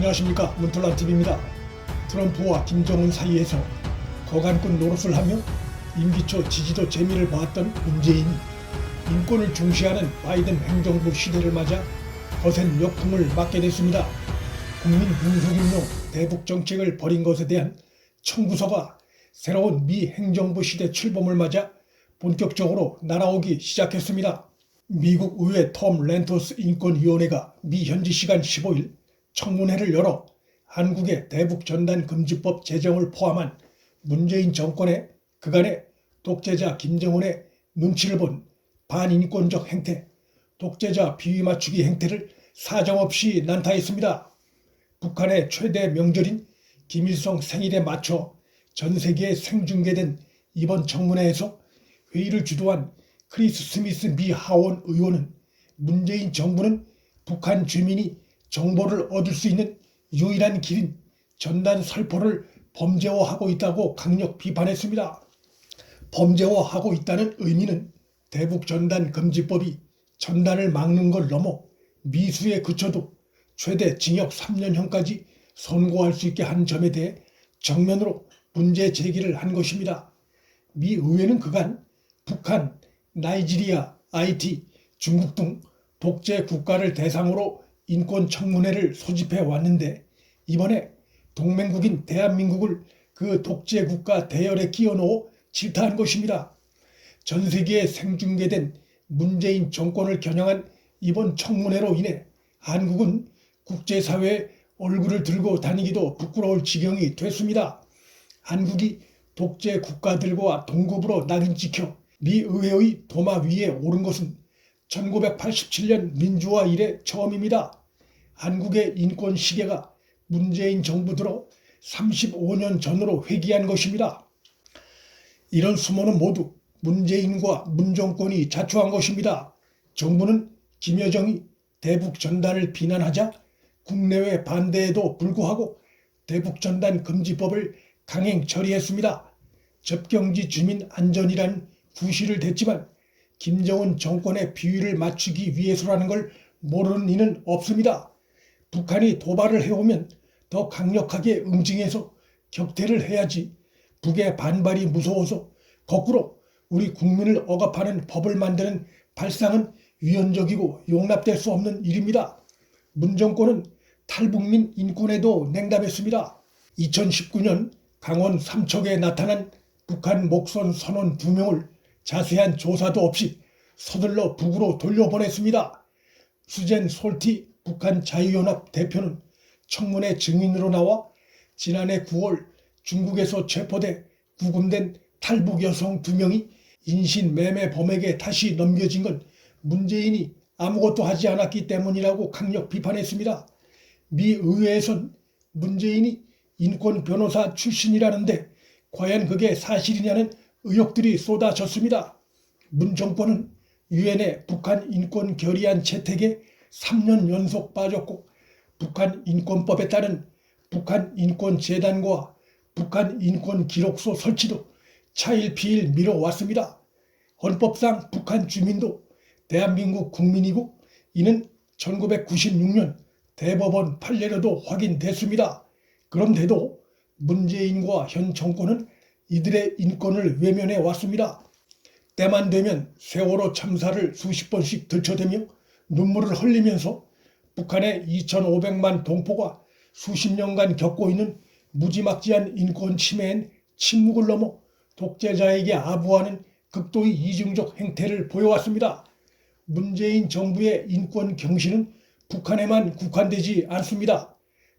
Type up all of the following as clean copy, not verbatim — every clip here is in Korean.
안녕하십니까, 문틀란TV입니다. 트럼프와 김정은 사이에서 거간꾼 노릇을 하며 임기 초 지지도 재미를 보았던 문재인이 인권을 중시하는 바이든 행정부 시대를 맞아 거센 역풍을 맞게 됐습니다. 국민 분속임용 대북 정책을 벌인 것에 대한 청구서가 새로운 미 행정부 시대 출범을 맞아 본격적으로 날아오기 시작했습니다. 미국 의회 톰 렌토스 인권위원회가 미 현지 시간 15일 청문회를 열어 한국의 대북 전단 금지법 제정을 포함한 문재인 정권의 그간의 독재자 김정은의 눈치를 본 반인권적 행태, 독재자 비위 맞추기 행태를 사정없이 난타했습니다. 북한의 최대 명절인 김일성 생일에 맞춰 전 세계에 생중계된 이번 청문회에서 회의를 주도한 크리스 스미스 미 하원 의원은 문재인 정부는 북한 주민이 정보를 얻을 수 있는 유일한 길인 전단 살포를 범죄화하고 있다고 강력 비판했습니다. 범죄화하고 있다는 의미는 대북 전단 금지법이 전단을 막는 걸 넘어 미수에 그쳐도 최대 징역 3년형까지 선고할 수 있게 한 점에 대해 정면으로 문제 제기를 한 것입니다. 미 의회는 그간 북한, 나이지리아, 하이티, 중국 등 독재 국가를 대상으로 인권 청문회를 소집해 왔는데 이번에 동맹국인 대한민국을 그 독재 국가 대열에 끼워넣어 질타한 것입니다. 전 세계에 생중계된 문재인 정권을 겨냥한 이번 청문회로 인해 한국은 국제사회에 얼굴을 들고 다니기도 부끄러울 지경이 됐습니다. 한국이 독재 국가들과 동급으로 낙인 찍혀 미 의회의 도마 위에 오른 것은 1987년 민주화 이래 처음입니다. 한국의 인권 시계가 문재인 정부 들어 35년 전으로 회귀한 것입니다. 이런 수모는 모두 문재인과 문정권이 자초한 것입니다. 정부는 김여정이 대북 전단을 비난하자 국내외 반대에도 불구하고 대북 전단 금지법을 강행 처리했습니다. 접경지 주민 안전이라는 구실을 댔지만 김정은 정권의 비위를 맞추기 위해서라는 걸 모르는 이는 없습니다. 북한이 도발을 해오면 더 강력하게 응징해서 격퇴를 해야지 북의 반발이 무서워서 거꾸로 우리 국민을 억압하는 법을 만드는 발상은 위헌적이고 용납될 수 없는 일입니다. 문 정권은 탈북민 인권에도 냉담했습니다. 2019년 강원 삼척에 나타난 북한 목선 선원 2명을 자세한 조사도 없이 서둘러 북으로 돌려보냈습니다. 수젠 솔티 북한 자유연합 대표는 청문회 증인으로 나와 지난해 9월 중국에서 체포돼 구금된 탈북 여성 2명이 인신매매범에게 다시 넘겨진 건 문재인이 아무것도 하지 않았기 때문이라고 강력 비판했습니다. 미 의회에선 문재인이 인권 변호사 출신이라는데 과연 그게 사실이냐는 의혹들이 쏟아졌습니다. 문 정권은 유엔의 북한 인권 결의안 채택에 3년 연속 빠졌고 북한 인권법에 따른 북한 인권재단과 북한 인권기록소 설치도 차일피일 미뤄왔습니다. 헌법상 북한 주민도 대한민국 국민이고 이는 1996년 대법원 판례로도 확인됐습니다. 그런데도 문재인과 현 정권은 이들의 인권을 외면해 왔습니다. 때만 되면 세월호 참사를 수십 번씩 들춰대며 눈물을 흘리면서 북한의 2,500만 동포가 수십 년간 겪고 있는 무지막지한 인권 침해엔 침묵을 넘어 독재자에게 아부하는 극도의 이중적 행태를 보여왔습니다. 문재인 정부의 인권 경신은 북한에만 국한되지 않습니다.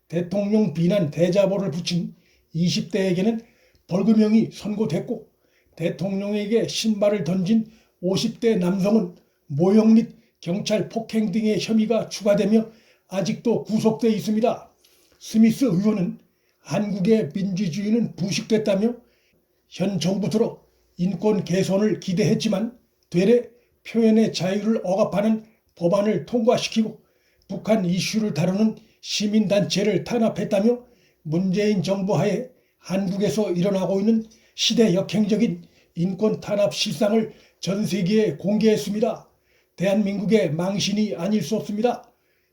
대통령 비난 대자보를 붙인 20대에게는 벌금형이 선고됐고 대통령에게 신발을 던진 50대 남성은 모욕 및 경찰 폭행 등의 혐의가 추가되며 아직도 구속돼 있습니다. 스미스 의원은 한국의 민주주의는 부식됐다며 현 정부 들어 인권 개선을 기대했지만 되레 표현의 자유를 억압하는 법안을 통과시키고 북한 이슈를 다루는 시민단체를 탄압했다며 문재인 정부 하에 한국에서 일어나고 있는 시대 역행적인 인권 탄압 실상을 전 세계에 공개했습니다. 대한민국의 망신이 아닐 수 없습니다.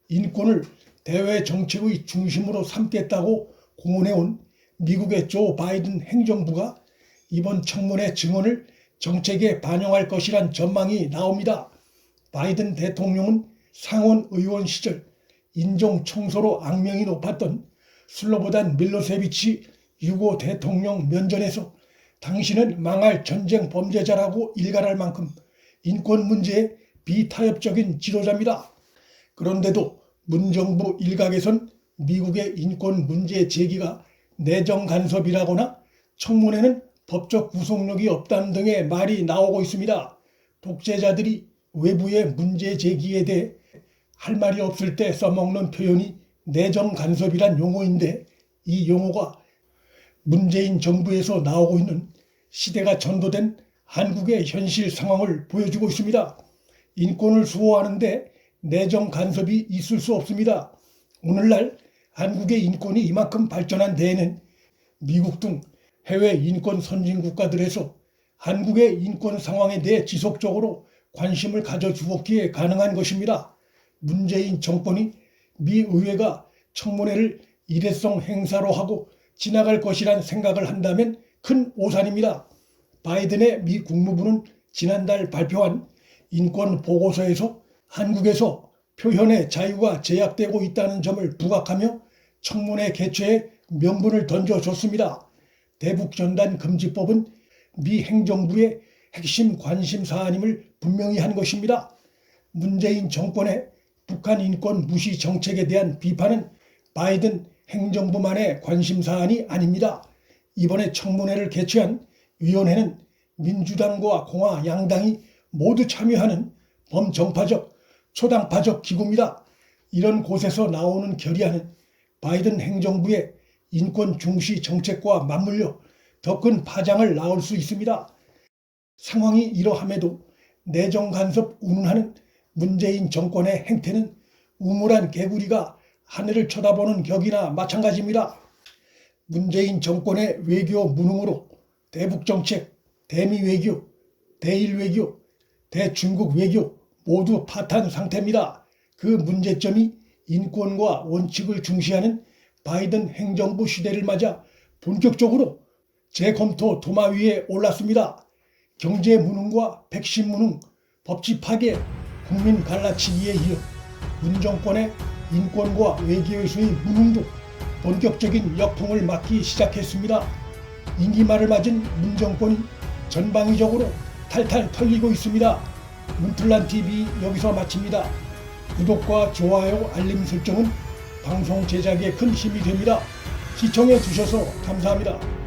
인권을 대외 정책의 중심으로 삼겠다고 공언해온 미국의 조 바이든 행정부가 이번 청문회 증언을 정책에 반영할 것이란 전망이 나옵니다. 바이든 대통령은 상원 의원 시절 인종 청소로 악명이 높았던 슬로보단 밀로세비치 유고 대통령 면전에서 당신은 망할 전쟁 범죄자라고 일갈할 만큼 인권 문제에 비타협적인 지도자입니다. 그런데도 문정부 일각에선 미국의 인권 문제 제기가 내정 간섭이라거나 청문회는 법적 구속력이 없다는 등의 말이 나오고 있습니다. 독재자들이 외부의 문제 제기에 대해 할 말이 없을 때 써먹는 표현이 내정 간섭이란 용어인데, 이 용어가 문재인 정부에서 나오고 있는 시대가 전도된 한국의 현실 상황을 보여주고 있습니다. 인권을 수호하는데 내정 간섭이 있을 수 없습니다. 오늘날 한국의 인권이 이만큼 발전한 데에는 미국 등 해외 인권 선진 국가들에서 한국의 인권 상황에 대해 지속적으로 관심을 가져주었기에 가능한 것입니다. 문재인 정권이 미 의회가 청문회를 일회성 행사로 하고 지나갈 것이란 생각을 한다면 큰 오산입니다. 바이든의 미 국무부는 지난달 발표한 인권 보고서에서 한국에서 표현의 자유가 제약되고 있다는 점을 부각하며 청문회 개최에 명분을 던져줬습니다. 대북전단 금지법은 미 행정부의 핵심 관심 사안임을 분명히 한 것입니다. 문재인 정권의 북한 인권 무시 정책에 대한 비판은 바이든 행정부만의 관심 사안이 아닙니다. 이번에 청문회를 개최한 위원회는 민주당과 공화 양당이 모두 참여하는 범정파적, 초당파적 기구입니다. 이런 곳에서 나오는 결의안은 바이든 행정부의 인권 중시 정책과 맞물려 더 큰 파장을 낳을 수 있습니다. 상황이 이러함에도 내정 간섭 운운하는 문재인 정권의 행태는 우물한 개구리가 하늘을 쳐다보는 격이나 마찬가지입니다. 문재인 정권의 외교 무능으로 대북정책, 대미외교, 대일외교, 대중국 외교 모두 파탄 상태입니다. 그 문제점이 인권과 원칙을 중시하는 바이든 행정부 시대를 맞아 본격적으로 재검토 도마 위에 올랐습니다. 경제 무능과 백신 무능, 법치 파괴, 국민 갈라치기에 이어 문정권의 인권과 외교에서의 무능도 본격적인 역풍을 맞기 시작했습니다. 임기 말을 맞은 문정권이 전방위적으로 탈탈 털리고 있습니다. 문틀란TV 여기서 마칩니다. 구독과 좋아요, 알림 설정은 방송 제작에 큰 힘이 됩니다. 시청해 주셔서 감사합니다.